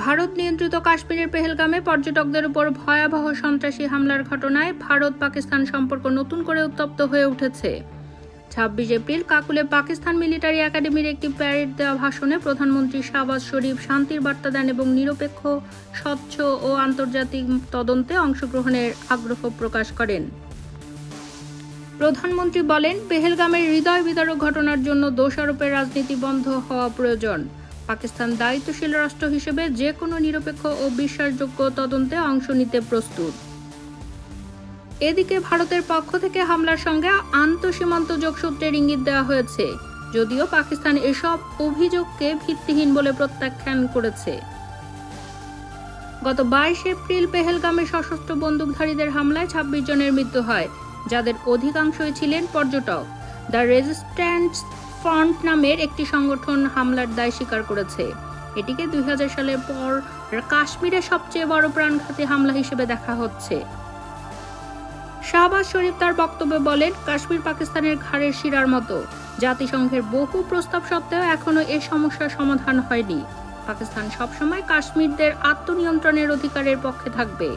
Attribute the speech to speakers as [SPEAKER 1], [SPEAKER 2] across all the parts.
[SPEAKER 1] ভারত নিয়ন্ত্রিত কাশ্মীরের পেহেলগামে পর্যটকদের উপর ভয়াবহ সন্ত্রাসী হামলার ঘটনায় ভারত পাকিস্তান সম্পর্ক নতুন করে উত্তপ্ত হয়ে উঠেছে। ২৬ এপ্রিল কাকুলে পাকিস্তান মিলিটারি একাডেমির একটি প্যারেড দেওয়া ভাষণে প্রধানমন্ত্রী শাহবাজ শরীফ শান্তির বার্তা দেন এবং নিরপেক্ষ, স্বচ্ছ ও আন্তর্জাতিক তদন্তে অংশগ্রহণের আগ্রহ প্রকাশ করেন। প্রধানমন্ত্রী বলেন, পেহেলগামের হৃদয় বিদারক ঘটনার জন্য দোষারোপের রাজনীতি বন্ধ হওয়া প্রয়োজন। পাকিস্তান দায়িত্বশীল রাষ্ট্র হিসেবে যে কোনো নিরপেক্ষ ও বিশ্বাসযোগ্য তদন্তে অংশ নিতে প্রস্তুত। এদিকে ভারতের পক্ষ থেকে হামলার সঙ্গে আন্তঃসীমান্ত যোগসূত্রের ইঙ্গিত দেওয়া হয়েছে, যদিও পাকিস্তান এসব অভিযোগকে ভিত্তিহীন বলে প্রত্যাখ্যান করেছে। গত ২২ এপ্রিল পেহেলগামে সশস্ত্র বন্দুকধারীদের হামলায় ২৬ জনের মৃত্যু হয়, যাদের অধিকাংশই ছিলেন পর্যটক। দ্য রেজিস্ট্যান্স ফ্রন্ট নামের একটি সংগঠন হামলার দায় স্বীকার করেছে। এটিকে ২০০০ সালের পর কাশ্মীরের সবচেয়ে বড় প্রাণঘাতী হামলা হিসেবে দেখা হচ্ছে। শাহবাজ শরীফ তার বক্তব্যে বলেন, কাশ্মীর পাকিস্তানের ঘাড়ের শিরার মতো। জাতিসংঘের বহু প্রস্তাব সত্ত্বেও এখনো এ সমস্যার সমাধান হয়নি। পাকিস্তান সবসময় কাশ্মীরদের আত্মনিয়ন্ত্রণের অধিকারের পক্ষে থাকবে।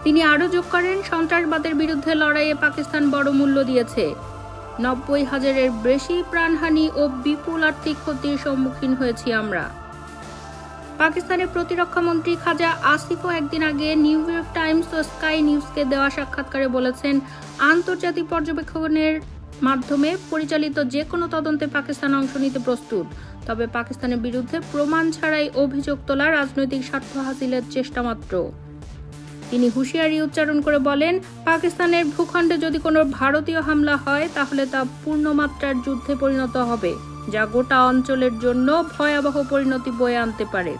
[SPEAKER 1] তিনি আরও যোগ করেন, সন্ত্রাসবাদের বিরুদ্ধে লড়াইয়ে পাকিস্তান বড় মূল্য দিয়েছে। ৯০,০০০-এর বেশি প্রাণহানি ও বিপুল আর্থিক ক্ষতির সম্মুখীন হয়েছি আমরা। পাকিস্তানের প্রতিরক্ষা মন্ত্রী খাজা আসিফও একদিন আগে নিউ ইয়র্ক টাইমস ও স্কাই নিউজকে দেওয়া সাক্ষাৎকারে বলেছেন, আন্তর্জাতিক পর্যবেক্ষণের মাধ্যমে পরিচালিত যে কোনো তদন্তে পাকিস্তান অংশ নিতে প্রস্তুত। তবে পাকিস্তানের বিরুদ্ধে প্রমাণ ছাড়াই অভিযোগ তোলা রাজনৈতিক স্বার্থ হাসিলের চেষ্টা মাত্র। তিনি হুঁশিয়ারি উচ্চারণ করে বলেন, পাকিস্তানের ভূখণ্ডে যদি কোনো ভারতীয় হামলা হয় তাহলে তা পূর্ণমাত্রার যুদ্ধে পরিণত হবে, যা গোটা অঞ্চলের জন্য ভয়াবহ পরিণতি বয়ে আনতে পারে।